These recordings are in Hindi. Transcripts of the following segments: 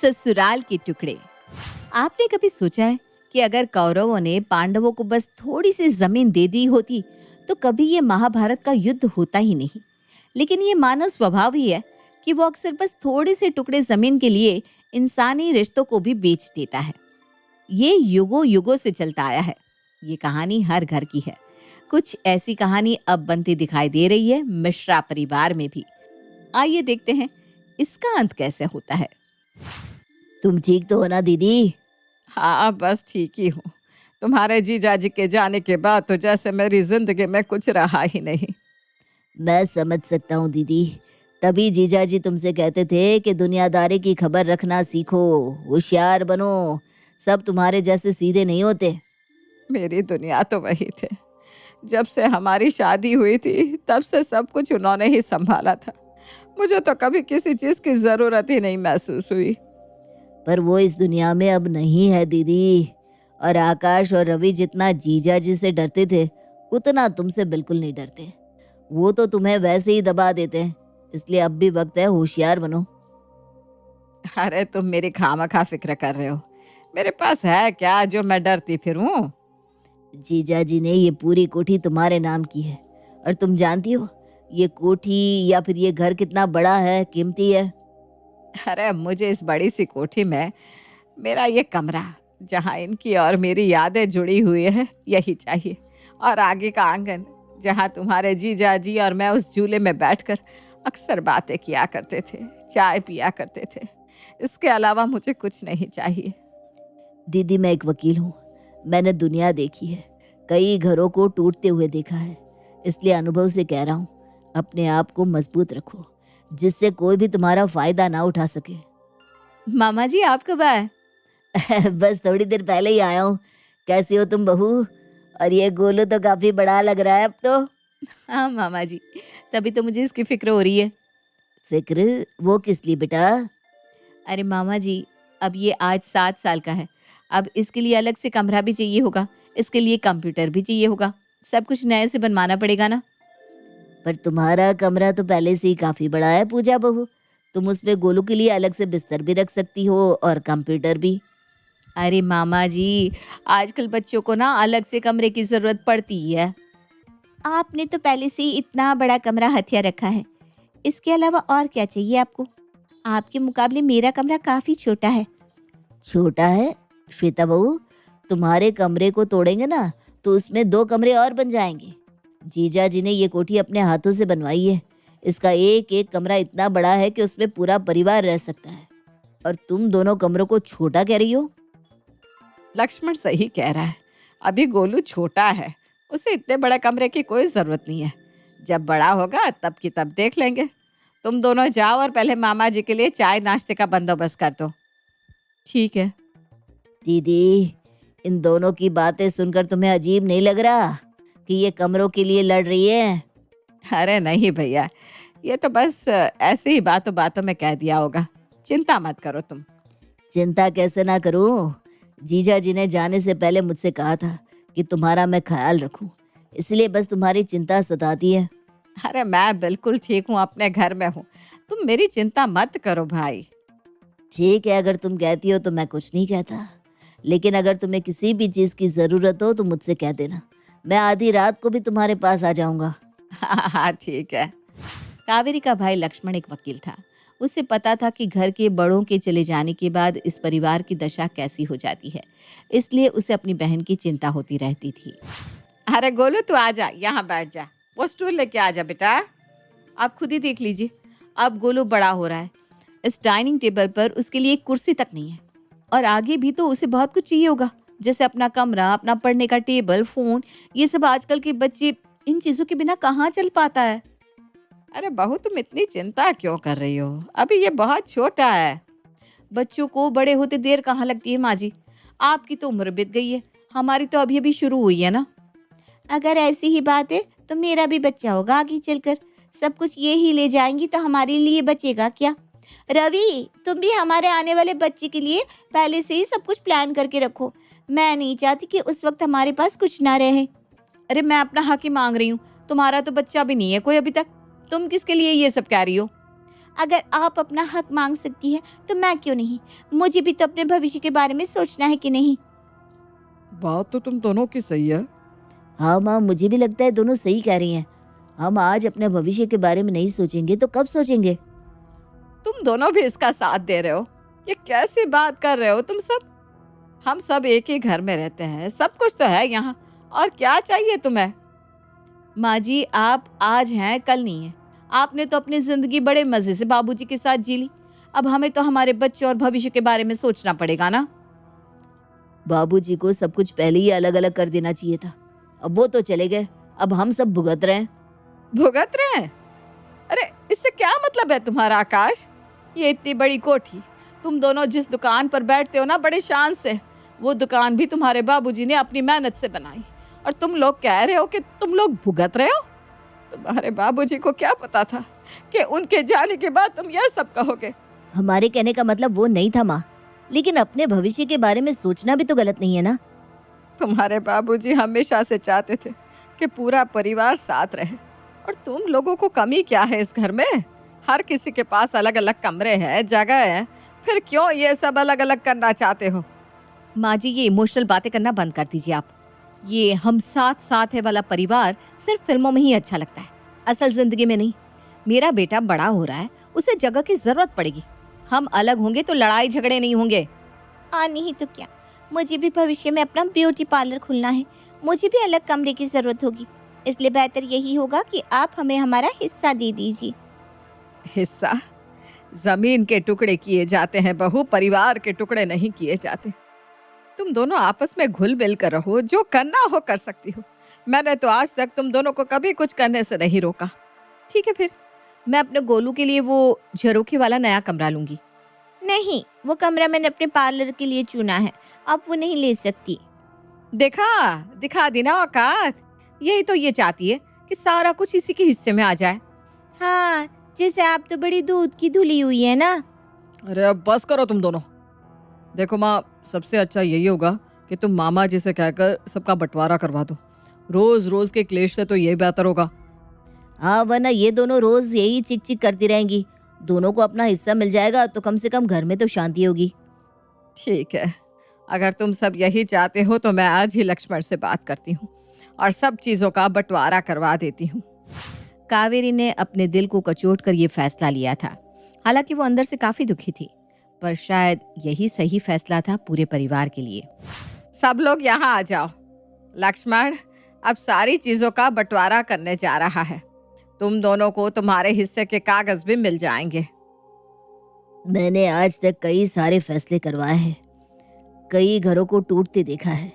ससुराल के टुकड़े। आपने कभी सोचा है कि अगर कौरवों ने पांडवों को बस थोड़ी सी जमीन दे दी होती तो कभी ये महाभारत का युद्ध होता ही नहीं। लेकिन ये मानव स्वभाव ही है कि वो अक्सर बस थोड़े से टुकड़े जमीन के लिए इंसानी रिश्तों को भी बेच देता है। ये युगों युगों से चलता आया है। ये कहानी हर घर की है। कुछ ऐसी कहानी अब बनती दिखाई दे रही है मिश्रा परिवार में भी। आइए देखते हैं इसका अंत कैसे होता है। तुम ठीक तो हो ना दीदी? हाँ, बस ठीक ही हूँ। तुम्हारे जीजाजी के जाने के बाद तो जैसे मेरी जिंदगी में कुछ रहा ही नहीं। मैं समझ सकता हूँ दीदी, तभी जीजाजी तुमसे कहते थे कि दुनियादारी की खबर रखना सीखो, होशियार बनो। सब तुम्हारे जैसे सीधे नहीं होते। मेरी दुनिया तो वही थे। जब से हमारी शादी हुई थी तब से सब कुछ उन्होंने ही संभाला था। मुझे तो कभी किसी चीज की जरूरत ही नहीं महसूस हुई। पर वो इस दुनिया में अब नहीं है दीदी। और आकाश और रवि जितना जीजाजी से डरते थे उतना तुमसे बिल्कुल नहीं डरते। वो तो तुम्हें वैसे ही दबा देते हैं। इसलिए अब भी वक्त है, होशियार बनो। अरे तुम मेरी खामखा फिक्र कर रहे हो। मेरे पास है क्या जो मैं डरती फिरूं? जीजाजी ने ये पूरी कोठी तुम्हारे नाम की है। और तुम जानती हो ये कोठी या फिर ये घर कितना बड़ा है, कीमती है। अरे मुझे इस बड़ी सी कोठी में मेरा ये कमरा जहाँ इनकी और मेरी यादें जुड़ी हुई है यही चाहिए। और आगे का आंगन जहाँ तुम्हारे जीजाजी और मैं उस झूले में बैठकर अक्सर बातें किया करते थे, चाय पिया करते थे। इसके अलावा मुझे कुछ नहीं चाहिए। दीदी मैं एक वकील हूँ। मैंने दुनिया देखी है, कई घरों को टूटते हुए देखा है। इसलिए अनुभव से कह रहा हूँ, अपने आप को मजबूत रखो जिससे कोई भी तुम्हारा फायदा ना उठा सके। मामा जी आप कब आए? बस थोड़ी देर पहले ही आया हूँ। कैसी हो तुम बहू? और ये गोलू तो काफी बड़ा लग रहा है अब तो। हाँ मामा जी, तभी तो मुझे इसकी फिक्र हो रही है। फिक्र? वो किस लिए बेटा? अरे मामा जी, अब ये आज 7 साल का है। अब इसके लिए अलग से कमरा भी चाहिए होगा, इसके लिए कंप्यूटर भी चाहिए होगा। सब कुछ नए से बनवाना पड़ेगा ना। पर तुम्हारा कमरा तो पहले से ही काफी बड़ा है पूजा बहू। तुम उसमें गोलू के लिए अलग से बिस्तर भी रख सकती हो और कंप्यूटर भी। अरे मामा जी, आजकल बच्चों को ना अलग से कमरे की जरूरत पड़ती ही है। आपने तो पहले से ही इतना बड़ा कमरा हथिया रखा है। इसके अलावा और क्या चाहिए आपको? आपके मुकाबले मेरा कमरा काफी छोटा है। छोटा है? श्वेता बहू, तुम्हारे कमरे को तोड़ेंगे ना तो उसमें 2 कमरे और बन जाएंगे। जीजा जी ने ये कोठी अपने हाथों से बनवाई है। इसका एक एक कमरा इतना बड़ा है कि उसमें पूरा परिवार रह सकता है। और तुम दोनों कमरों को छोटा कह रही हो? लक्ष्मण सही कह रहा है। अभी गोलू छोटा है, उसे इतने बड़े कमरे की कोई जरूरत नहीं है। जब बड़ा होगा तब की तब देख लेंगे। तुम दोनों जाओ और पहले मामा जी के लिए चाय नाश्ते का बंदोबस्त कर दो। ठीक है। दीदी, इन दोनों की बातें सुनकर तुम्हें अजीब नहीं लग रहा कि ये कमरों के लिए लड़ रही है? अरे नहीं भैया, ये तो बस ऐसे ही बातों बातों में कह दिया होगा। चिंता मत करो तुम। चिंता कैसे ना करूं? जीजा जी ने जाने से पहले मुझसे कहा था कि तुम्हारा मैं ख्याल रखूं। इसलिए बस तुम्हारी चिंता सताती है। अरे मैं बिल्कुल ठीक हूँ, अपने घर में हूँ। तुम मेरी चिंता मत करो भाई। ठीक है, अगर तुम कहती हो तो मैं कुछ नहीं कहता। लेकिन अगर तुम्हें किसी भी चीज़ की ज़रूरत हो तो मुझसे कह देना। मैं आधी रात को भी तुम्हारे पास आ जाऊंगा। हाँ ठीक है। कावेरी का भाई लक्ष्मण एक वकील था। उसे पता था कि घर के बड़ों के चले जाने के बाद इस परिवार की दशा कैसी हो जाती है। इसलिए उसे अपनी बहन की चिंता होती रहती थी। अरे गोलू तू आ जा, यहाँ बैठ जा। वो स्टूल लेके आ जा बेटा। आप खुद ही देख लीजिए, अब गोलू बड़ा हो रहा है। इस डाइनिंग टेबल पर उसके लिए एक कुर्सी तक नहीं है। और आगे भी तो उसे बहुत कुछ चाहिए होगा, जैसे अपना कमरा, अपना पढ़ने का टेबल, फोन। ये सब आजकल के बच्चे इन चीजों के बिना कहाँ चल पाता है। अरे बहू तुम इतनी चिंता क्यों कर रही हो? अभी ये बहुत छोटा है। बच्चों को बड़े होते देर कहाँ लगती है माँ जी। आपकी तो उम्र बीत गई है, हमारी तो अभी अभी शुरू हुई है ना। अगर ऐसी ही बात है तो मेरा भी बच्चा होगा आगे चलकर। सब कुछ ये ही ले जाएंगी तो हमारे लिए बचेगा क्या? रवि, तुम भी हमारे आने वाले बच्चे के लिए पहले से ही सब कुछ प्लान करके रखो। मैं नहीं चाहती कि उस वक्त हमारे पास कुछ ना रहे। अरे मैं अपना हक ही मांग रही हूँ, तुम्हारा तो बच्चा भी नहीं है कोई अभी तक। तुम किसके लिए ये सब कह रही हो? अगर आप अपना हक मांग सकती हैं तो मैं क्यों नहीं? मुझे भी तो अपने भविष्य के बारे में सोचना है कि नहीं? बात तो तुम दोनों की सही है। हाँ माँ, मुझे भी लगता है दोनों सही कह रही हैं। हम आज अपने भविष्य के बारे में नहीं सोचेंगे तो कब सोचेंगे? तुम दोनों भी इसका साथ दे रहे हो। ये कैसी बात कर रहे हो तुम सब? हम सब एक ही घर में रहते हैं, सब कुछ तो है यहाँ, और क्या चाहिए तुम्हें? माँ जी, आप आज हैं कल नहीं है। आपने तो अपनी जिंदगी बड़े मजे से बाबूजी के साथ जी ली। अब हमें तो हमारे बच्चों और भविष्य के बारे में सोचना पड़ेगा ना। बाबूजी को सब कुछ पहले ही अलग अलग कर देना चाहिए था। अब वो तो चले गए, अब हम सब भुगत रहे हैं। भुगत रहे हैं? अरे इससे क्या मतलब है तुम्हारा आकाश? ये इतनी बड़ी कोठी, तुम दोनों जिस दुकान पर बैठते हो ना बड़े शान से, वो दुकान भी तुम्हारे बाबूजी ने अपनी मेहनत से बनाई, और तुम लोग कह रहे हो कि तुम लोग भुगत रहे हो? तुम्हारे बाबूजी को क्या पता था कि उनके जाने के बाद तुम यह सब कहोगे? हमारे कहने का मतलब वो नहीं था माँ, लेकिन अपने भविष्य के बारे में सोचना भी तो गलत नहीं है ना। तुम्हारे बाबूजी हमेशा से चाहते थे कि पूरा परिवार साथ रहे, और तुम लोगों को कमी क्या है इस घर में? हर किसी के पास अलग अलग कमरे हैं, जगह है, फिर क्यों ये सब अलग अलग करना चाहते हो? माँ जी, ये इमोशनल बातें करना बंद कर दीजिए आप। ये हम साथ साथ है वाला परिवार सिर्फ फिल्मों में ही अच्छा लगता है, असल जिंदगी में नहीं। मेरा बेटा बड़ा हो रहा है, उसे जगह की जरूरत पड़ेगी। हम अलग होंगे तो लड़ाई झगड़े नहीं होंगे। नहीं तो क्या, मुझे भी भविष्य में अपना ब्यूटी पार्लर खोलना है। मुझे भी अलग कमरे की जरूरत होगी, इसलिए बेहतर यही होगा कि आप हमें हमारा हिस्सा दे दीजिए। हिस्सा? जमीन के टुकड़े किए जाते हैं बहू, परिवार के टुकड़े नहीं किए जाते। तुम दोनों आपस में घुल मिल कर रहो, जो करना हो कर सकती हो। मैंने तो आज तक तुम दोनों को कभी कुछ करने से नहीं रोका। ठीक है, फिर मैं अपने गोलू के लिए वो झरोखे वाला नया कमरा लूंगी। नहीं, वो कमरा मैंने अपने पार्लर के लिए चुना है, आप वो नहीं ले सकती। दिखा दी ना औकात। यही तो ये चाहती है कि सारा कुछ इसी के हिस्से में आ जाए। हाँ, जैसे आप तो बड़ी दूध की धुली हुई है ना। अरे अब बस करो तुम दोनों। देखो माँ, सबसे अच्छा यही होगा कि तुम मामा जी से कहकर सबका बंटवारा करवा दो। रोज रोज के क्लेश से तो यही बेहतर होगा। हाँ, वरना ये दोनों रोज यही चिक चिक करती रहेंगी। दोनों को अपना हिस्सा मिल जाएगा तो कम से कम घर में तो शांति होगी। ठीक है, अगर तुम सब यही चाहते हो तो मैं आज ही लक्ष्मण से बात करती हूँ और सब चीजों का बंटवारा करवा देती हूँ। कावेरी ने अपने दिल को कचोट कर ये फैसला लिया था। हालांकि वो अंदर से काफी दुखी थी, पर शायद यही सही फैसला था पूरे परिवार के लिए। सब लोग यहाँ आ जाओ। लक्ष्मण अब सारी चीजों का बंटवारा करने जा रहा है। तुम दोनों को तुम्हारे हिस्से के कागज भी मिल जाएंगे। मैंने आज तक कई सारे फैसले करवाए हैं, कई घरों को टूटते देखा है,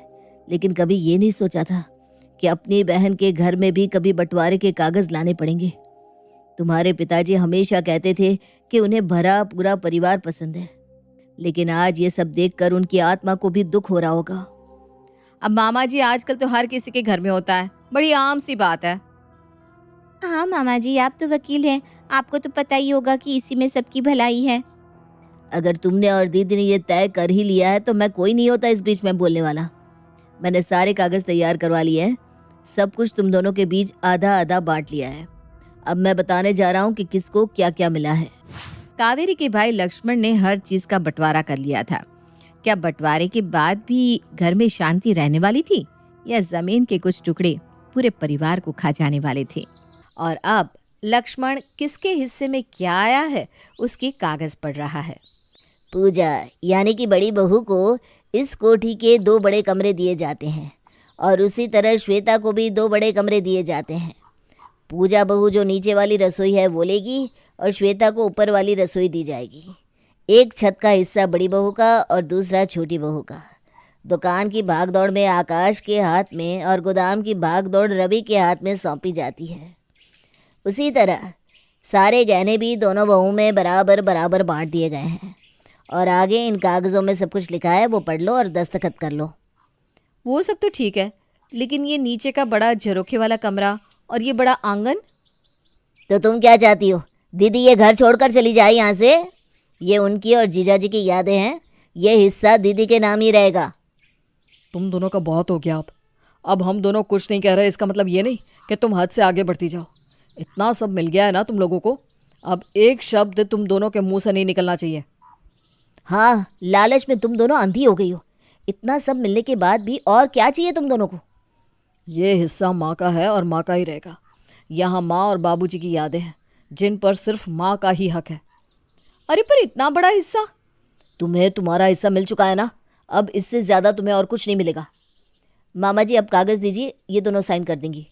लेकिन कभी ये नहीं सोचा था कि अपनी बहन के घर में भी कभी बंटवारे के कागज लाने पड़ेंगे। तुम्हारे पिताजी हमेशा कहते थे कि उन्हें भरा पूरा परिवार पसंद है, लेकिन आज ये सब देखकर उनकी आत्मा को भी दुख हो रहा होगा। अब मामा जी, आजकल तो हर किसी के घर में होता है, बड़ी आम सी बात है। हाँ मामा जी, आप तो वकील हैं, आपको तो पता ही होगा कि इसी में सबकी भलाई है। अगर तुमने और दीदी ने ये तय कर ही लिया है तो मैं कोई नहीं होता इस बीच में बोलने वाला। मैंने सारे कागज तैयार करवा लिए हैं, सब कुछ तुम दोनों के बीच आधा आधा बांट लिया है। अब मैं बताने जा रहा हूँ कि किसको क्या क्या मिला है। कावेरी के भाई लक्ष्मण ने हर चीज का बंटवारा कर लिया था। क्या बंटवारे के बाद भी घर में शांति रहने वाली थी, या जमीन के कुछ टुकड़े पूरे परिवार को खा जाने वाले थे? और अब लक्ष्मण किसके हिस्से में क्या आया है उसके कागज पढ़ रहा है। पूजा यानी कि बड़ी बहू को इस कोठी के 2 बड़े कमरे दिए जाते हैं, और उसी तरह श्वेता को भी 2 बड़े कमरे दिए जाते हैं। पूजा बहू जो नीचे वाली रसोई है वो लेगी, और श्वेता को ऊपर वाली रसोई दी जाएगी। एक छत का हिस्सा बड़ी बहू का और दूसरा छोटी बहू का। दुकान की भागदौड़ में आकाश के हाथ में और गोदाम की भागदौड़ रवि के हाथ में सौंपी जाती है। उसी तरह सारे गहने भी दोनों बहुओं में बराबर बराबर बांट दिए गए हैं। और आगे इन कागज़ों में सब कुछ लिखा है, वो पढ़ लो और दस्तखत कर लो। वो सब तो ठीक है, लेकिन ये नीचे का बड़ा झरोखे वाला कमरा और ये बड़ा आंगन? तो तुम क्या चाहती हो? दीदी ये घर छोड़कर चली जाए यहाँ से? ये उनकी और जीजाजी की यादें हैं, ये हिस्सा दीदी के नाम ही रहेगा। तुम दोनों का बहुत हो गया। अब हम दोनों कुछ नहीं कह रहे, इसका मतलब ये नहीं कि तुम हद से आगे बढ़ती जाओ। इतना सब मिल गया है ना तुम लोगों को, अब एक शब्द तुम दोनों के मुंह से नहीं निकलना चाहिए। हाँ, लालच में तुम दोनों अंधी हो गई हो। इतना सब मिलने के बाद भी और क्या चाहिए तुम दोनों को? ये हिस्सा माँ का है और माँ का ही रहेगा। यहाँ माँ और बाबूजी की यादें हैं जिन पर सिर्फ माँ का ही हक है। अरे पर इतना बड़ा हिस्सा? तुम्हें तुम्हारा हिस्सा मिल चुका है ना, अब इससे ज़्यादा तुम्हें और कुछ नहीं मिलेगा। मामा जी अब कागज़ दीजिए, ये दोनों साइन कर देंगी।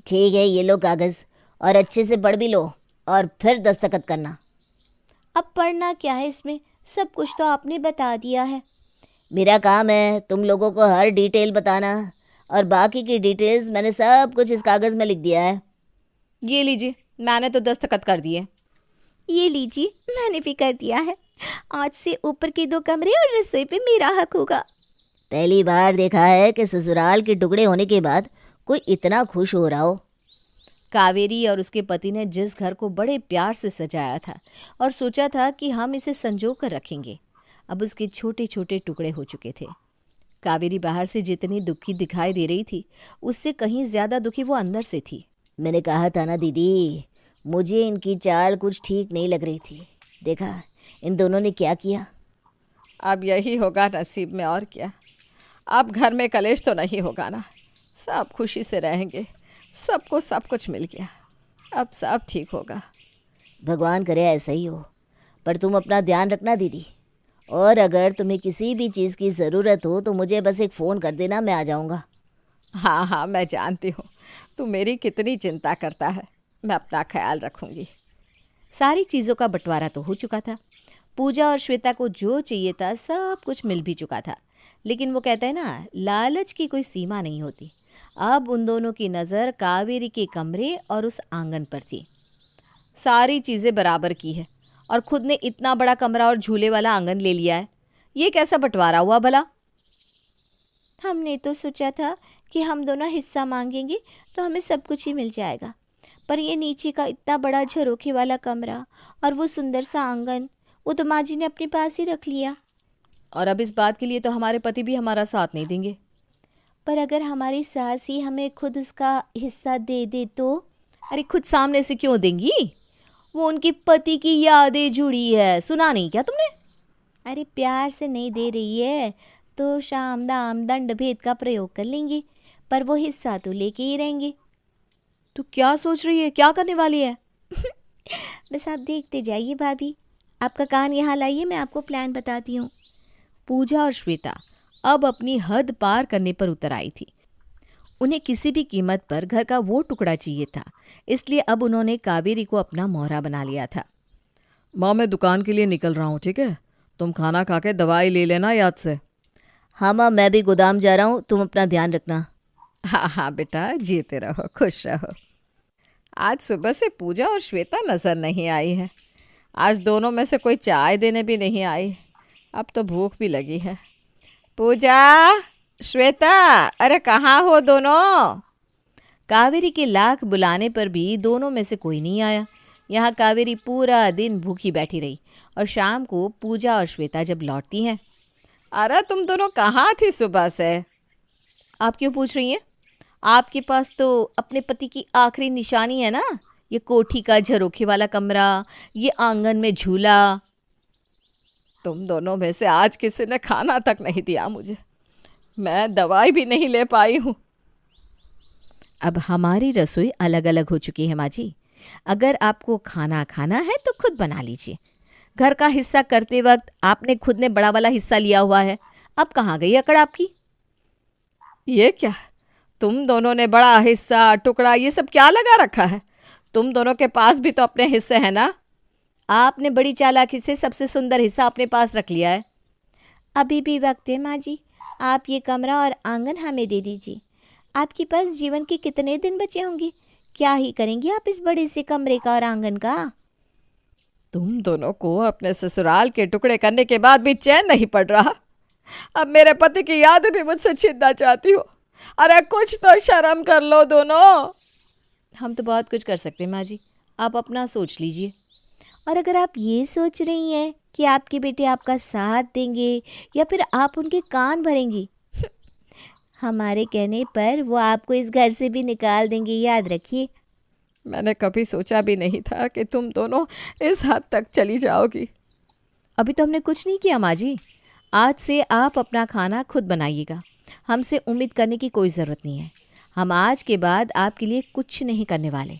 ठीक है, ये लो कागज़, और अच्छे से पढ़ भी लो और फिर दस्तखत करना। अब पढ़ना क्या है इसमें, सब कुछ तो आपने बता दिया है। मेरा काम है तुम लोगों को हर डिटेल बताना, और बाकी की डिटेल्स मैंने सब कुछ इस कागज़ में लिख दिया है। ये लीजिए, मैंने तो दस्तखत कर दिए। ये लीजिए, मैंने भी कर दिया है। आज से ऊपर के 2 कमरे और रसोई पे मेरा हक होगा। पहली बार देखा है कि ससुराल के टुकड़े होने के बाद कोई इतना खुश हो रहा हो। कावेरी और उसके पति ने जिस घर को बड़े प्यार से सजाया था और सोचा था कि हम इसे संजो कर रखेंगे, अब उसके छोटे छोटे टुकड़े हो चुके थे। कावेरी बाहर से जितनी दुखी दिखाई दे रही थी, उससे कहीं ज़्यादा दुखी वो अंदर से थी। मैंने कहा था ना दीदी, मुझे इनकी चाल कुछ ठीक नहीं लग रही थी। देखा इन दोनों ने क्या किया। अब यही होगा नसीब में, और क्या। अब घर में कलेश तो नहीं होगा ना, सब खुशी से रहेंगे। सबको सब कुछ मिल गया, अब सब ठीक होगा। भगवान करे ऐसा ही हो। पर तुम अपना ध्यान रखना दीदी, और अगर तुम्हें किसी भी चीज़ की ज़रूरत हो तो मुझे बस एक फ़ोन कर देना, मैं आ जाऊँगा। हाँ हाँ, मैं जानती हूँ तू मेरी कितनी चिंता करता है, मैं अपना ख्याल रखूँगी। सारी चीज़ों का बंटवारा तो हो चुका था। पूजा और श्वेता को जो चाहिए था सब कुछ मिल भी चुका था, लेकिन वो कहता है ना, लालच की कोई सीमा नहीं होती। अब उन दोनों की नज़र कावेरी के कमरे और उस आंगन पर थी। सारी चीज़ें बराबर की है और खुद ने इतना बड़ा कमरा और झूले वाला आंगन ले लिया है। ये कैसा बंटवारा हुआ भला? हमने तो सोचा था कि हम दोनों हिस्सा मांगेंगे तो हमें सब कुछ ही मिल जाएगा, पर ये नीचे का इतना बड़ा झरोखे वाला कमरा और वो सुंदर सा आंगन, वो तो माँ जी ने अपने पास ही रख लिया। और अब इस बात के लिए तो हमारे पति भी हमारा साथ नहीं देंगे। पर अगर हमारी सास ही हमें खुद उसका हिस्सा दे दे तो? अरे खुद सामने से क्यों देंगी? वो उनके पति की यादें जुड़ी है, सुना नहीं क्या तुमने? अरे प्यार से नहीं दे रही है तो शाम दाम दंड भेद का प्रयोग कर लेंगे, पर वो हिस्सा तो लेके ही रहेंगे। तू क्या सोच रही है, क्या करने वाली है? बस आप देखते जाइए भाभी, आपका कान यहाँ लाइए, मैं आपको प्लान बताती हूँ। पूजा और श्वेता अब अपनी हद पार करने पर उतर आई थी। उन्हें किसी भी कीमत पर घर का वो टुकड़ा चाहिए था, इसलिए अब उन्होंने कावेरी को अपना मोहरा बना लिया था। माँ, मैं दुकान के लिए निकल रहा हूँ, ठीक है? तुम खाना खा के दवाई ले लेना याद से। हाँ माँ, मैं भी गोदाम जा रहा हूँ, तुम अपना ध्यान रखना। हाँ हाँ बेटा, जीते रहो, खुश रहो। आज सुबह से पूजा और श्वेता नज़र नहीं आई है। आज दोनों में से कोई चाय देने भी नहीं आई। अब तो भूख भी लगी है। पूजा, श्वेता, अरे कहाँ हो दोनों? कावेरी के लाख बुलाने पर भी दोनों में से कोई नहीं आया। यहाँ कावेरी पूरा दिन भूखी बैठी रही और शाम को पूजा और श्वेता जब लौटती हैं। अरे तुम दोनों कहाँ थी सुबह से? आप क्यों पूछ रही हैं? आपके पास तो अपने पति की आखिरी निशानी है ना, ये कोठी का झरोखे वाला कमरा, ये आंगन में झूला। तुम दोनों में से आज किसी ने खाना तक नहीं दिया मुझे। मैं दवाई भी नहीं ले पाई हूँ। अब हमारी रसोई अलग अलग हो चुकी है माँ जी। अगर आपको खाना खाना है तो खुद बना लीजिए। घर का हिस्सा करते वक्त आपने खुद ने बड़ा वाला हिस्सा लिया हुआ है, अब कहाँ गई अकड़ आपकी? ये क्या, तुम दोनों ने बड़ा हिस्सा टुकड़ा ये सब क्या लगा रखा है? तुम दोनों के पास भी तो अपने हिस्से हैं ना। आपने बड़ी चालाकी से सबसे सुंदर हिस्सा अपने पास रख लिया है। अभी भी वक्त है माँ जी, आप ये कमरा और आंगन हमें दे दीजिए। आपके पास जीवन के कितने दिन बचे होंगे, क्या ही करेंगी आप इस बड़े से कमरे का और आंगन का? तुम दोनों को अपने ससुराल के टुकड़े करने के बाद भी चैन नहीं पड़ रहा। अब मेरे पति की याद भी मुझसे छीनना चाहती हो। अरे कुछ तो शर्म कर लो दोनों। हम तो बहुत कुछ कर सकते हैं माँ जी, आप अपना सोच लीजिए। और अगर आप ये सोच रही हैं कि आपके बेटे आपका साथ देंगे या फिर आप उनके कान भरेंगी, हमारे कहने पर वो आपको इस घर से भी निकाल देंगे, याद रखिए। मैंने कभी सोचा भी नहीं था कि तुम दोनों इस हद तक चली जाओगी। अभी तो हमने कुछ नहीं किया माँ जी। आज से आप अपना खाना खुद बनाइएगा। हमसे उम्मीद करने की कोई ज़रूरत नहीं है। हम आज के बाद आपके लिए कुछ नहीं करने वाले।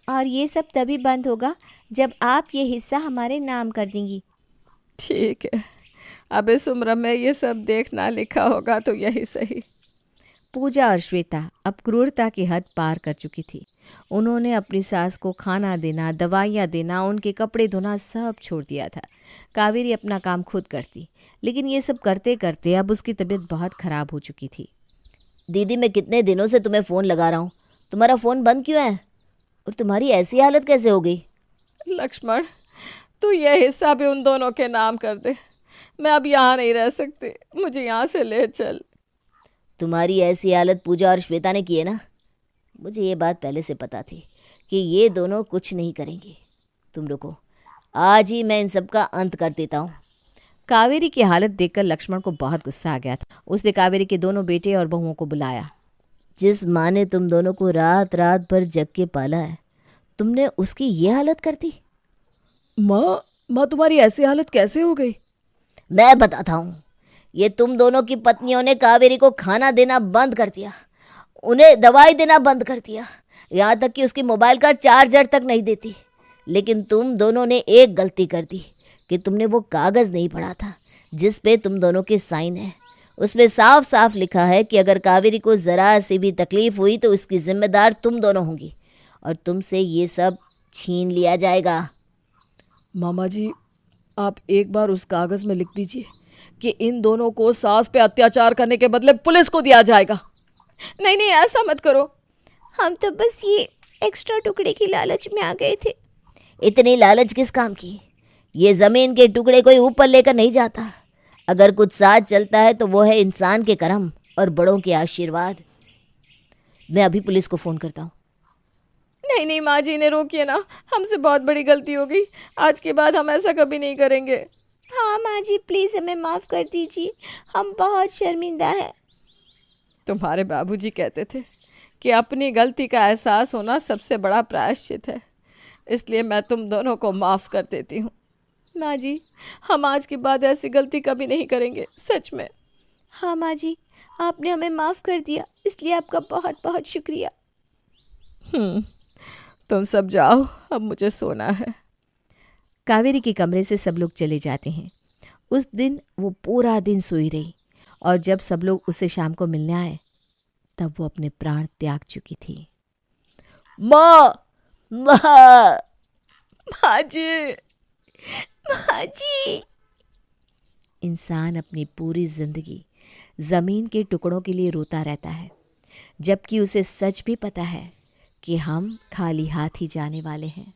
और ये सब तभी बंद होगा जब आप ये हिस्सा हमारे नाम कर देंगी। ठीक है, अब इस उम्र में ये सब देखना लिखा होगा तो यही सही। पूजा और श्वेता अब क्रूरता की हद पार कर चुकी थी। उन्होंने अपनी सास को खाना देना, दवाइयाँ देना, उनके कपड़े धोना सब छोड़ दिया था। कावेरी अपना काम खुद करती, लेकिन ये सब करते करते अब उसकी तबीयत बहुत ख़राब हो चुकी थी। दीदी, मैं कितने दिनों से तुम्हें फ़ोन लगा रहा हूँ, तुम्हारा फ़ोन बंद क्यों है? और तुम्हारी ऐसी हालत कैसे हो गई? लक्ष्मण, तू ये हिस्सा भी उन दोनों के नाम कर दे। मैं अब यहाँ नहीं रह सकती, मुझे यहाँ से ले चल। तुम्हारी ऐसी हालत पूजा और श्वेता ने की है ना। मुझे ये बात पहले से पता थी कि ये दोनों कुछ नहीं करेंगे। तुम रुको, आज ही मैं इन सब का अंत कर देता हूँ। कावेरी की हालत देखकर लक्ष्मण को बहुत गुस्सा आ गया था। उसने कावेरी के दोनों बेटे और बहुओं को बुलाया। जिस माँ ने तुम दोनों को रात रात भर जग के पाला है, तुमने उसकी ये हालत कर दी। माँ तुम्हारी ऐसी हालत कैसे हो गई? मैं बताता हूँ। ये तुम दोनों की पत्नियों ने कावेरी को खाना देना बंद कर दिया, उन्हें दवाई देना बंद कर दिया, यहाँ तक कि उसकी मोबाइल का चार्जर तक नहीं देती। लेकिन तुम दोनों ने एक गलती कर दी कि तुमने वो कागज़ नहीं पढ़ा था जिस पे तुम दोनों के साइन है। उसमें साफ साफ लिखा है कि अगर कावेरी को ज़रा सी भी तकलीफ़ हुई तो इसकी जिम्मेदार तुम दोनों होंगी और तुमसे ये सब छीन लिया जाएगा। मामा जी, आप एक बार उस कागज़ में लिख दीजिए कि इन दोनों को सास पे अत्याचार करने के बदले पुलिस को दिया जाएगा। नहीं नहीं, ऐसा मत करो। हम तो बस ये एक्स्ट्रा टुकड़े की लालच में आ गए थे। इतनी लालच किस काम की? ये ज़मीन के टुकड़े कोई ऊपर लेकर नहीं जाता। अगर कुछ साथ चलता है तो वो है इंसान के कर्म और बड़ों के आशीर्वाद। मैं अभी पुलिस को फ़ोन करता हूँ। नहीं नहीं माँ जी, ने रोकिए ना, हमसे बहुत बड़ी गलती हो गई। आज के बाद हम ऐसा कभी नहीं करेंगे। हाँ माँ जी, प्लीज़ हमें माफ़ कर दीजिए, हम बहुत शर्मिंदा हैं। तुम्हारे बाबूजी कहते थे कि अपनी गलती का एहसास होना सबसे बड़ा प्रायश्चित है, इसलिए मैं तुम दोनों को माफ़ कर देती हूँ। माँ जी, हम आज के बाद ऐसी गलती कभी नहीं करेंगे, सच में। हाँ माँ जी, आपने हमें माफ़ कर दिया, इसलिए आपका बहुत बहुत शुक्रिया। तुम सब जाओ, अब मुझे सोना है। कावेरी के कमरे से सब लोग चले जाते हैं। उस दिन वो पूरा दिन सोई रही और जब सब लोग उसे शाम को मिलने आए तब वो अपने प्राण त्याग चुकी थी। माँ, माँ, माँ जी, माँ जी। इंसान अपनी पूरी जिंदगी जमीन के टुकड़ों के लिए रोता रहता है, जबकि उसे सच भी पता है कि हम खाली हाथ ही जाने वाले हैं।